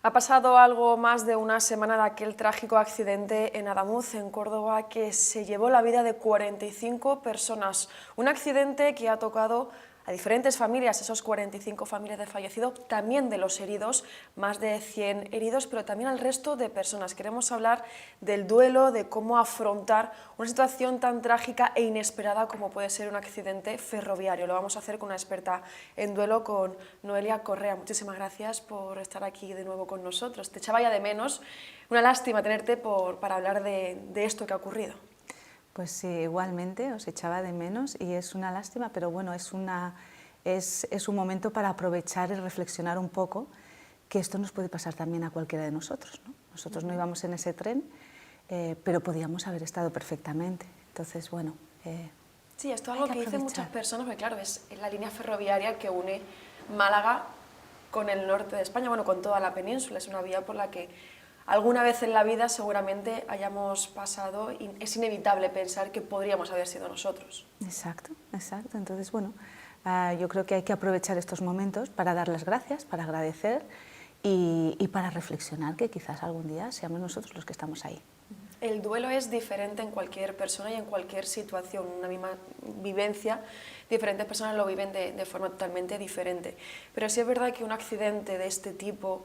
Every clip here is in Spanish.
Ha pasado algo más de una semana de aquel trágico accidente en Adamuz, en Córdoba, que se llevó la vida de 45 personas. Un accidente que ha tocado a diferentes familias, esos 45 familias de fallecidos, también de los heridos, más de 100 heridos, pero también al resto de personas. Queremos hablar del duelo, de cómo afrontar una situación tan trágica e inesperada como puede ser un accidente ferroviario. Lo vamos a hacer con una experta en duelo, con Noelia Correa. Muchísimas gracias por estar aquí de nuevo con nosotros. Te echaba ya de menos. Una lástima tenerte para hablar de esto que ha ocurrido. Pues sí, igualmente os echaba de menos y es una lástima, pero bueno, es un momento para aprovechar y reflexionar un poco que esto nos puede pasar también a cualquiera de nosotros, ¿no? Nosotros no íbamos en ese tren, pero podíamos haber estado perfectamente. Entonces, bueno, sí, esto es algo que dicen muchas personas, porque claro, es la línea ferroviaria que une Málaga con el norte de España, bueno, con toda la península. Es una vía por la que alguna vez en la vida seguramente hayamos pasado y es inevitable pensar que podríamos haber sido nosotros. Exacto, exacto. Entonces, bueno, yo creo que hay que aprovechar estos momentos para dar las gracias, para agradecer y para reflexionar que quizás algún día seamos nosotros los que estamos ahí. El duelo es diferente en cualquier persona y en cualquier situación, una misma vivencia, diferentes personas lo viven de forma totalmente diferente. Pero sí es verdad que un accidente de este tipo,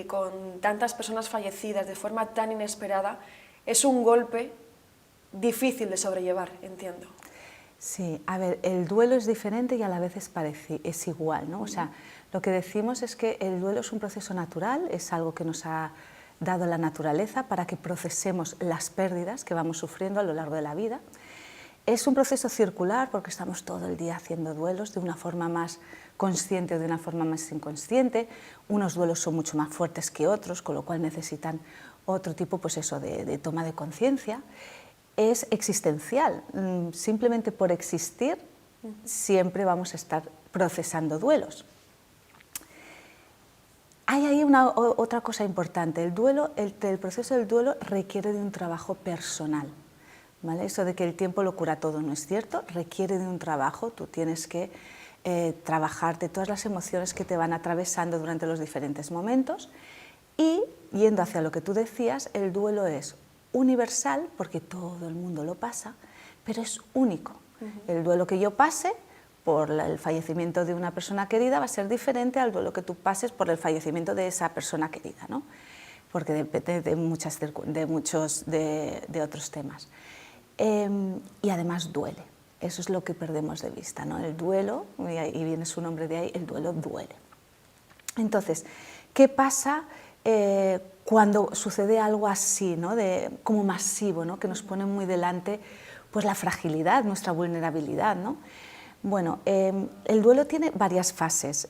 con tantas personas fallecidas de forma tan inesperada, es un golpe difícil de sobrellevar, entiendo. Sí, a ver, el duelo es diferente y a la vez es igual, ¿no? O sea, lo que decimos es que el duelo es un proceso natural, es algo que nos ha dado la naturaleza para que procesemos las pérdidas que vamos sufriendo a lo largo de la vida. Es un proceso circular porque estamos todo el día haciendo duelos de una forma más consciente o de una forma más inconsciente. Unos duelos son mucho más fuertes que otros, con lo cual necesitan otro tipo, pues eso, de toma de conciencia. Es existencial, simplemente por existir siempre vamos a estar procesando duelos. Hay ahí otra cosa importante, el proceso del duelo requiere de un trabajo personal, ¿vale? Eso de que el tiempo lo cura todo no es cierto, requiere de un trabajo, tú tienes que trabajarte todas las emociones que te van atravesando durante los diferentes momentos y, yendo hacia lo que tú decías, el duelo es universal porque todo el mundo lo pasa, pero es único. El duelo que yo pase por el fallecimiento de una persona querida va a ser diferente al duelo que tú pases por el fallecimiento de esa persona querida, ¿no? Porque depende de otros temas. Y además duele, eso es lo que perdemos de vista, ¿no? El duelo, y viene su nombre de ahí, el duelo duele. Entonces, ¿qué pasa cuando sucede algo así, ¿no? Como masivo, ¿no? Que nos pone muy delante pues, la fragilidad, nuestra vulnerabilidad, ¿no? Bueno, el duelo tiene varias fases.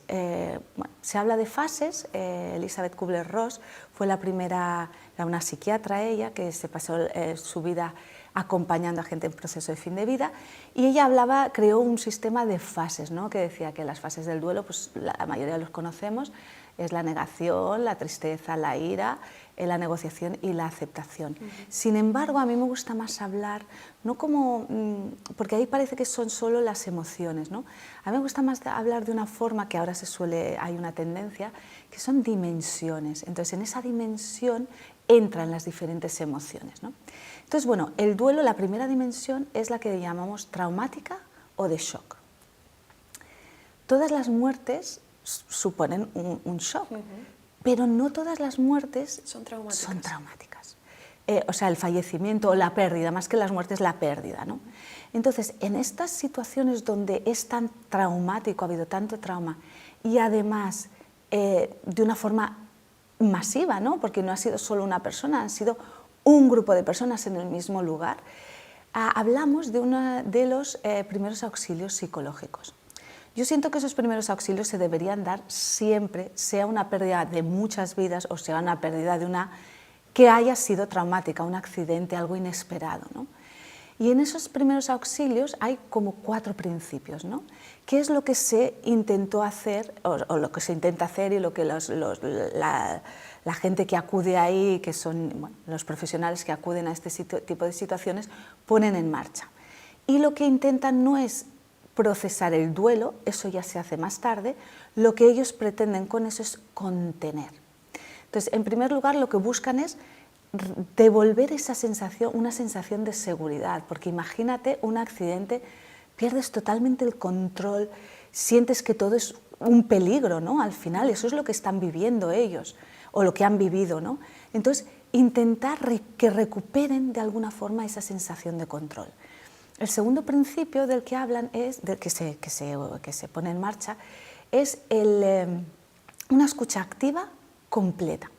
Se habla de fases. Elizabeth Kubler-Ross fue una psiquiatra ella, que se pasó su vida acompañando a gente en proceso de fin de vida, y ella creó un sistema de fases, ¿no? Que decía que las fases del duelo, pues la mayoría los conocemos, es la negación, la tristeza, la ira, la negociación y la aceptación. Sin embargo, a mí me gusta más hablar, no como, porque ahí parece que son solo las emociones, ¿no? A mí me gusta más hablar de una forma que ahora hay una tendencia, que son dimensiones. Entonces, en esa dimensión entran las diferentes emociones, ¿no? Entonces, bueno, el duelo, la primera dimensión es la que llamamos traumática o de shock. Todas las muertes suponen un shock, pero no todas las muertes son traumáticas. O sea, el fallecimiento o la pérdida, más que las muertes, la pérdida, ¿no? Entonces, en estas situaciones donde es tan traumático, ha habido tanto trauma, y además de una forma masiva, ¿no? Porque no ha sido solo una persona, han sido un grupo de personas en el mismo lugar, hablamos de los primeros auxilios psicológicos. Yo siento que esos primeros auxilios se deberían dar siempre, sea una pérdida de muchas vidas o sea una pérdida de una que haya sido traumática, un accidente, algo inesperado, ¿no? Y en esos primeros auxilios hay como 4 principios, ¿no? ¿Qué es lo que se intentó hacer o lo que se intenta hacer y lo que la gente que acude ahí, que son los profesionales que acuden a este tipo de situaciones, ponen en marcha? Y lo que intentan no es procesar el duelo, eso ya se hace más tarde, lo que ellos pretenden con eso es contener. Entonces, en primer lugar, lo que buscan es devolver esa sensación, una sensación de seguridad, porque imagínate un accidente, pierdes totalmente el control, sientes que todo es un peligro, ¿no? Al final, eso es lo que están viviendo ellos, o lo que han vivido, ¿no? Entonces, intentar que recuperen de alguna forma esa sensación de control. El segundo principio del que hablan, del que se pone en marcha, es una escucha activa completa.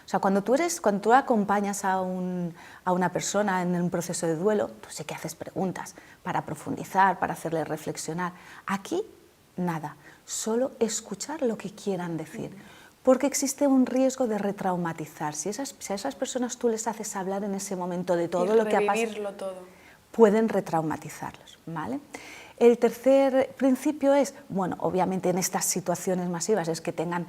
O sea, cuando tú acompañas a una persona en un proceso de duelo, tú sí que haces preguntas para profundizar, para hacerle reflexionar. Aquí, nada, solo escuchar lo que quieran decir, porque existe un riesgo de retraumatizar. Si a esas personas tú les haces hablar en ese momento de todo lo que ha pasado, pueden retraumatizarlos, ¿vale? El tercer principio es, bueno, obviamente en estas situaciones masivas es que tengan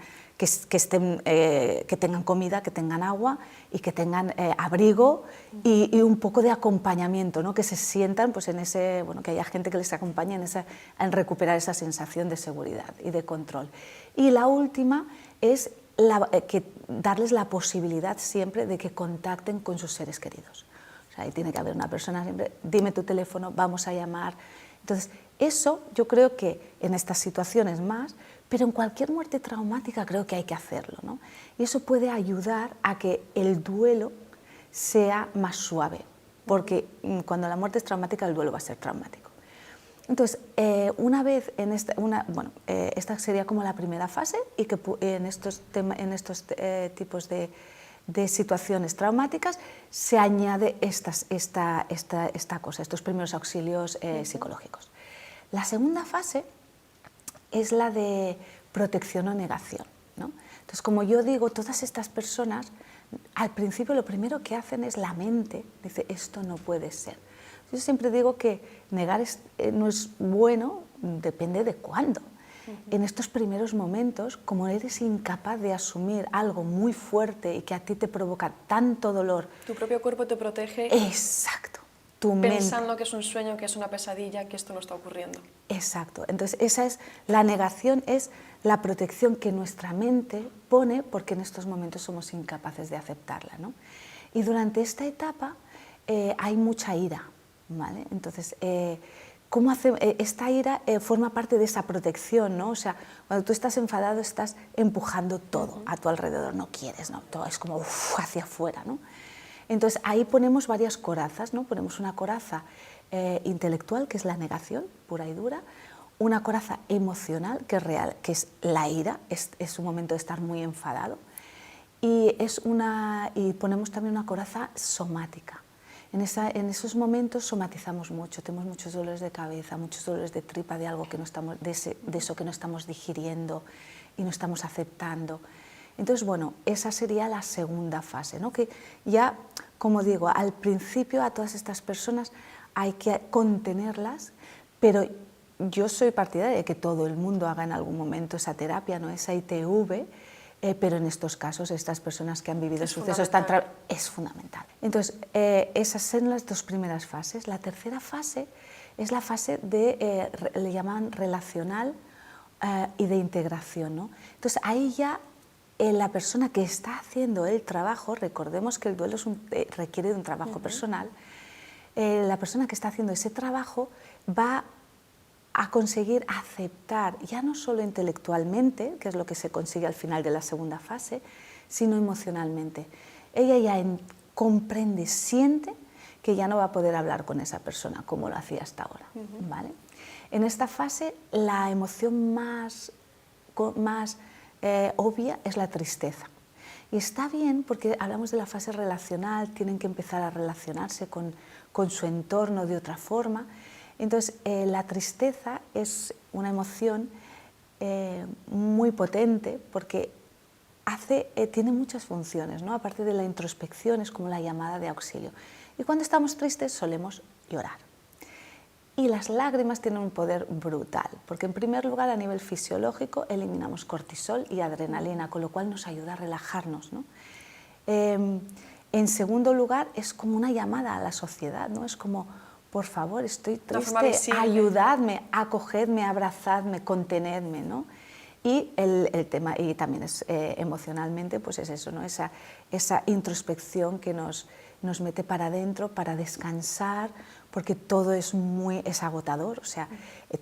comida, que tengan agua y que tengan abrigo y un poco de acompañamiento, ¿no? Que se sientan pues, que haya gente que les acompañe en recuperar esa sensación de seguridad y de control. Y la última es darles la posibilidad siempre de que contacten con sus seres queridos. O sea, ahí tiene que haber una persona siempre, dime tu teléfono, vamos a llamar. Entonces, eso yo creo que en estas situaciones más, pero en cualquier muerte traumática creo que hay que hacerlo, ¿no? Y eso puede ayudar a que el duelo sea más suave, porque cuando la muerte es traumática, el duelo va a ser traumático. Entonces, una vez esta sería como la primera fase y que en estos tipos de situaciones traumáticas se añade esta cosa, estos primeros auxilios psicológicos. La segunda fase es la de protección o negación, ¿no? Entonces, como yo digo, todas estas personas al principio lo primero que hacen es la mente, dice, esto no puede ser. Yo siempre digo que negar no es bueno, depende de cuándo. En estos primeros momentos, como eres incapaz de asumir algo muy fuerte y que a ti te provoca tanto dolor... Tu propio cuerpo te protege. Exacto. Tu pensando mente. que es un sueño, que es una pesadilla, que esto no está ocurriendo. Exacto. Entonces, la negación es la protección que nuestra mente pone porque en estos momentos somos incapaces de aceptarla, ¿no? Y durante esta etapa hay mucha ira, ¿vale? Entonces, esta ira forma parte de esa protección, ¿no? O sea, cuando tú estás enfadado estás empujando todo a tu alrededor, no quieres, ¿no? Todo es como hacia afuera, ¿no? Entonces ahí ponemos varias corazas, ¿no? Ponemos una coraza intelectual, que es la negación pura y dura, una coraza emocional, que es real, que es la ira, es un momento de estar muy enfadado, y ponemos también una coraza somática. En esos momentos somatizamos mucho, tenemos muchos dolores de cabeza, muchos dolores de tripa de algo que no estamos, de eso que no estamos digiriendo y no estamos aceptando. Entonces, bueno, esa sería la segunda fase, ¿no? Que ya, como digo, al principio a todas estas personas hay que contenerlas, pero yo soy partidaria de que todo el mundo haga en algún momento esa terapia, ¿no? Esa ITV, pero en estos casos, estas personas que han vivido sucesos tan es fundamental. Entonces, esas son las dos primeras fases. La tercera fase es la fase le llaman relacional y de integración, ¿no? Entonces, ahí ya la persona que está haciendo el trabajo, recordemos que el duelo requiere de un trabajo personal, la persona que está haciendo ese trabajo va a conseguir aceptar, ya no solo intelectualmente, que es lo que se consigue al final de la segunda fase, sino emocionalmente. Ella ya comprende, siente que ya no va a poder hablar con esa persona como lo hacía hasta ahora, ¿vale? En esta fase la emoción más obvia es la tristeza. Y está bien porque hablamos de la fase relacional, tienen que empezar a relacionarse con su entorno de otra forma. Entonces, la tristeza es una emoción muy potente porque tiene muchas funciones, ¿no? Aparte de la introspección, es como la llamada de auxilio. Y cuando estamos tristes solemos llorar. Y las lágrimas tienen un poder brutal, porque en primer lugar a nivel fisiológico eliminamos cortisol y adrenalina, con lo cual nos ayuda a relajarnos, ¿no? En segundo lugar es como una llamada a la sociedad, ¿no? Es como, por favor, estoy triste, ayudadme, acogedme, abrazadme, contenedme, ¿no? Y el tema, y también es, emocionalmente, pues es eso, ¿no? Esa introspección que nos mete para adentro, para descansar, porque todo es agotador, o sea,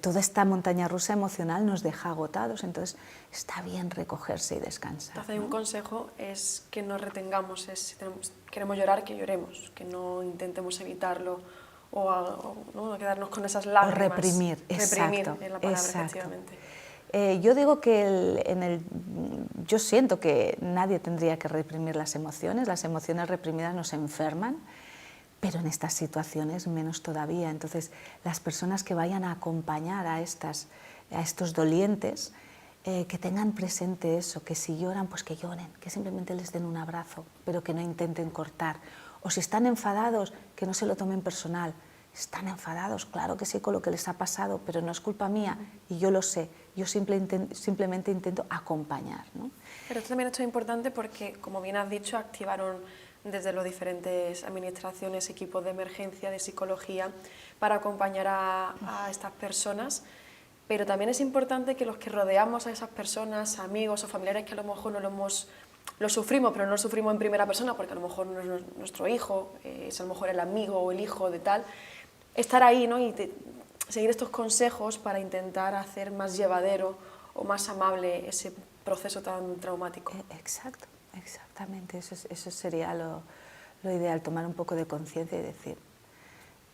toda esta montaña rusa emocional nos deja agotados, entonces está bien recogerse y descansar. Entonces, ¿no? un consejo es que nos retengamos, si queremos llorar, que lloremos, que no intentemos evitarlo o ¿no? quedarnos con esas lágrimas. O reprimir, reprimir exacto. es la palabra, Exacto. efectivamente. Yo digo que yo siento que nadie tendría que reprimir las emociones reprimidas nos enferman, pero en estas situaciones menos todavía. Entonces, las personas que vayan a acompañar a estos dolientes, que tengan presente eso, que si lloran, pues que lloren, que simplemente les den un abrazo, pero que no intenten cortar. O si están enfadados, que no se lo tomen personal. Están enfadados, claro que sí, con lo que les ha pasado, pero no es culpa mía y yo lo sé. Yo simplemente intento acompañar, ¿no? Pero también esto es importante porque, como bien has dicho, activaron desde las diferentes administraciones equipos de emergencia, de psicología, para acompañar a estas personas. Pero también es importante que los que rodeamos a esas personas, amigos o familiares que a lo mejor no lo sufrimos, pero no lo sufrimos en primera persona, porque a lo mejor no es nuestro hijo, es a lo mejor el amigo o el hijo de tal, estar ahí, ¿no? Y seguir estos consejos para intentar hacer más llevadero o más amable ese proceso tan traumático. Exacto, exactamente, eso sería lo ideal, tomar un poco de conciencia y decir,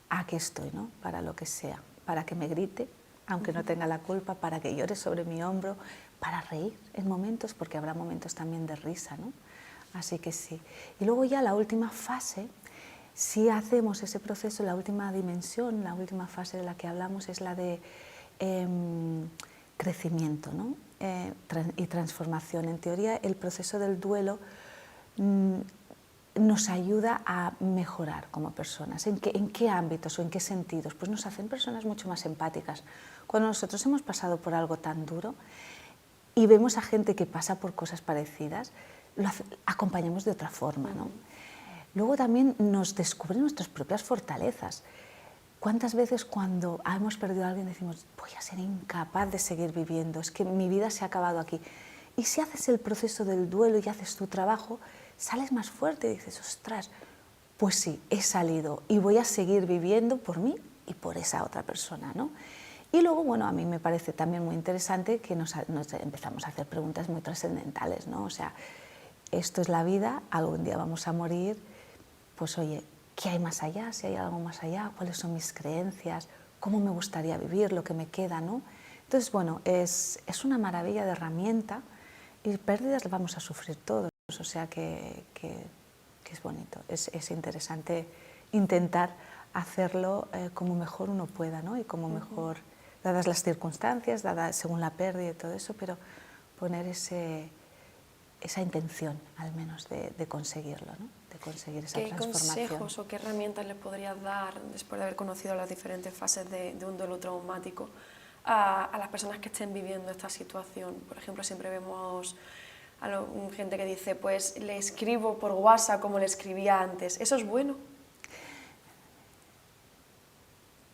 aquí estoy, ¿no? Para lo que sea, para que me grite, aunque no tenga la culpa, para que llore sobre mi hombro, para reír en momentos, porque habrá momentos también de risa, ¿no? Así que sí. Y luego ya la última fase, si hacemos ese proceso, la última dimensión, la última fase de la que hablamos es la de crecimiento, ¿no? Y transformación. En teoría, el proceso del duelo nos ayuda a mejorar como personas. ¿En qué ámbitos o en qué sentidos? Pues nos hacen personas mucho más empáticas. Cuando nosotros hemos pasado por algo tan duro y vemos a gente que pasa por cosas parecidas, acompañamos de otra forma, ¿no? Luego también nos descubren nuestras propias fortalezas. ¿Cuántas veces cuando hemos perdido a alguien decimos, voy a ser incapaz de seguir viviendo, es que mi vida se ha acabado aquí? Y si haces el proceso del duelo y haces tu trabajo, sales más fuerte y dices, ostras, pues sí, he salido y voy a seguir viviendo por mí y por esa otra persona, ¿no? Y luego, bueno, a mí me parece también muy interesante que nos empezamos a hacer preguntas muy trascendentales, ¿no? O sea, esto es la vida, algún día vamos a morir, pues oye, ¿qué hay más allá? Si hay algo más allá, ¿cuáles son mis creencias? ¿Cómo me gustaría vivir lo que me queda, ¿no? Entonces, bueno, es una maravilla de herramienta y pérdidas las vamos a sufrir todos, o sea que es bonito, es interesante intentar hacerlo como mejor uno pueda, ¿no? Y como mejor, dadas las circunstancias, según la pérdida y todo eso, pero poner esa intención, al menos, de conseguirlo, ¿no? De conseguir esa transformación. ¿Qué consejos o qué herramientas les podrías dar, después de haber conocido las diferentes fases de un duelo traumático, a las personas que estén viviendo esta situación? Por ejemplo, siempre vemos a gente que dice, pues le escribo por WhatsApp como le escribía antes. ¿Eso es bueno?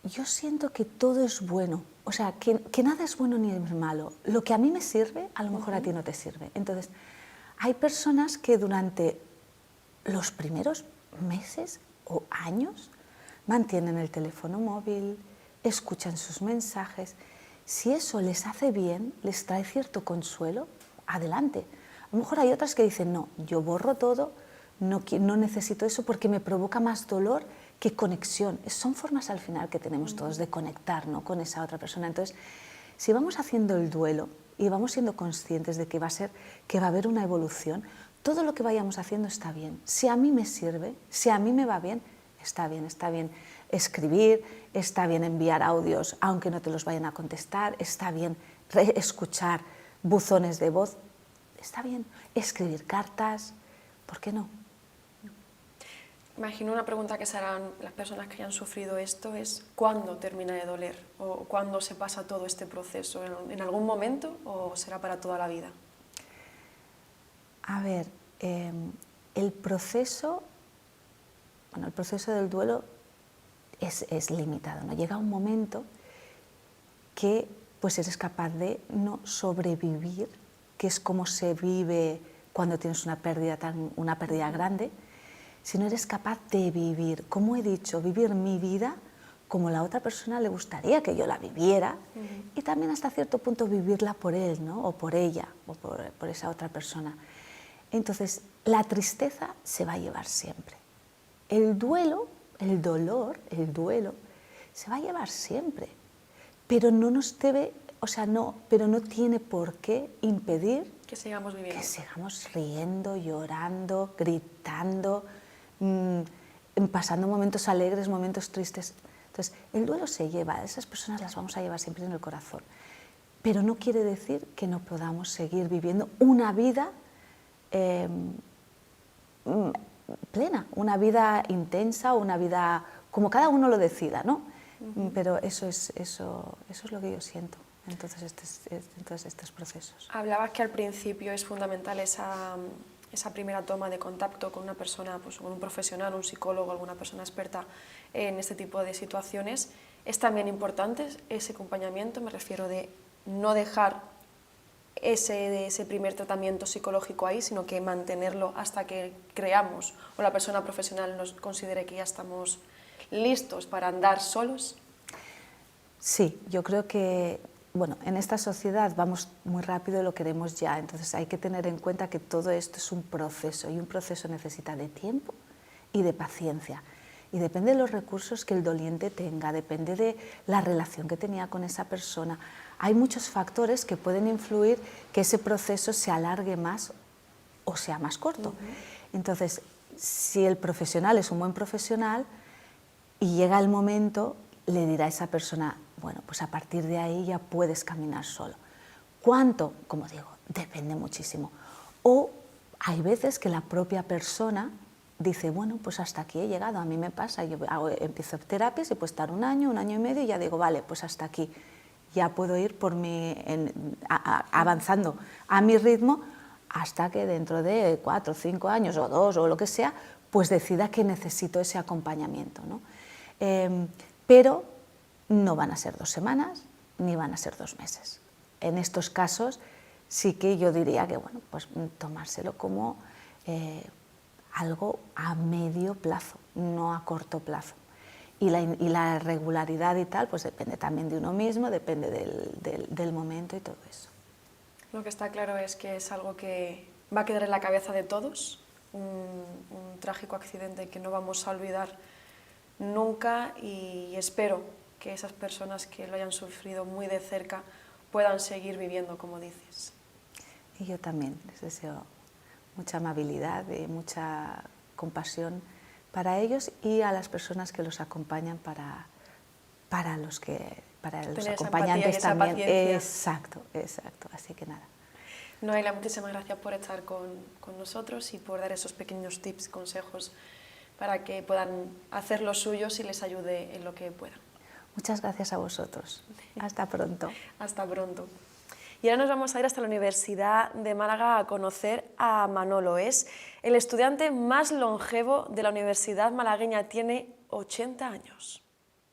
Yo siento que todo es bueno, o sea, que nada es bueno ni es malo. Lo que a mí me sirve, a lo mejor a ti no te sirve. Entonces, hay personas que durante los primeros meses o años mantienen el teléfono móvil, escuchan sus mensajes. Si eso les hace bien, les trae cierto consuelo, adelante. A lo mejor hay otras que dicen, no, yo borro todo, no necesito eso porque me provoca más dolor que conexión. Son formas al final que tenemos todos de conectar, ¿no?, con esa otra persona. Entonces, si vamos haciendo el duelo y vamos siendo conscientes de que va a haber una evolución, todo lo que vayamos haciendo está bien. Si a mí me sirve, si a mí me va bien, está bien escribir, está bien enviar audios aunque no te los vayan a contestar, está bien escuchar buzones de voz, está bien escribir cartas, ¿por qué no? Imagino una pregunta que se harán las personas que hayan sufrido esto es ¿cuándo termina de doler? ¿O cuándo se pasa todo este proceso? ¿En algún momento o será para toda la vida? A ver, el proceso del duelo es limitado, ¿no? Llega un momento que pues eres capaz de no sobrevivir, que es como se vive cuando tienes una pérdida grande, sino eres capaz de vivir, como he dicho, vivir mi vida como la otra persona le gustaría que yo la viviera, y también hasta cierto punto vivirla por él, ¿no? O por ella, o por esa otra persona. Entonces, la tristeza se va a llevar siempre. El duelo, el dolor, el duelo, se va a llevar siempre, pero no nos debe, pero no tiene por qué impedir que sigamos viviendo. Que sigamos riendo, llorando, gritando, pasando momentos alegres, momentos tristes. Entonces, el duelo se lleva, esas personas las vamos a llevar siempre en el corazón, pero no quiere decir que no podamos seguir viviendo una vida plena, una vida intensa, una vida como cada uno lo decida, ¿no? Pero eso es lo que yo siento en todos estos procesos. Hablabas que al principio es fundamental esa primera toma de contacto con una persona, pues con un profesional, un psicólogo, alguna persona experta en este tipo de situaciones. Es también importante ese acompañamiento, me refiero de no dejar ese primer tratamiento psicológico ahí, sino que mantenerlo hasta que creamos o la persona profesional nos considere que ya estamos listos para andar solos. Sí, yo creo que en esta sociedad vamos muy rápido y lo queremos ya, entonces hay que tener en cuenta que todo esto es un proceso y un proceso necesita de tiempo y de paciencia. Y depende de los recursos que el doliente tenga, depende de la relación que tenía con esa persona. Hay muchos factores que pueden influir que ese proceso se alargue más o sea más corto. Entonces, si el profesional es un buen profesional y llega el momento, le dirá a esa persona, bueno, pues a partir de ahí ya puedes caminar solo. ¿Cuánto? Como digo, depende muchísimo. O hay veces que la propia persona dice, bueno, pues hasta aquí he llegado, a mí me pasa, yo empiezo terapias y puedo estar un año y medio y ya digo, vale, pues hasta aquí, ya puedo ir avanzando a mi ritmo hasta que dentro de 4 o 5 años o 2 o lo que sea, pues decida que necesito ese acompañamiento, ¿no? Pero no van a ser 2 semanas ni van a ser 2 meses. En estos casos sí que yo diría que, bueno, pues tomárselo como algo a medio plazo, no a corto plazo. Y la regularidad y tal, pues depende también de uno mismo, depende del momento y todo eso. Lo que está claro es que es algo que va a quedar en la cabeza de todos, un trágico accidente que no vamos a olvidar nunca, y espero que esas personas que lo hayan sufrido muy de cerca puedan seguir viviendo, como dices. Y yo también les deseo mucha amabilidad y mucha compasión para ellos y a las personas que los acompañan, para los acompañantes también. Exacto, así que nada. Noelia, muchísimas gracias por estar con nosotros y por dar esos pequeños tips, consejos para que puedan hacer lo suyo y les ayude en lo que puedan. Muchas gracias a vosotros. Hasta pronto. Hasta pronto. Y ahora nos vamos a ir hasta la Universidad de Málaga a conocer a Manolo. Es el estudiante más longevo de la Universidad malagueña, tiene 80 años.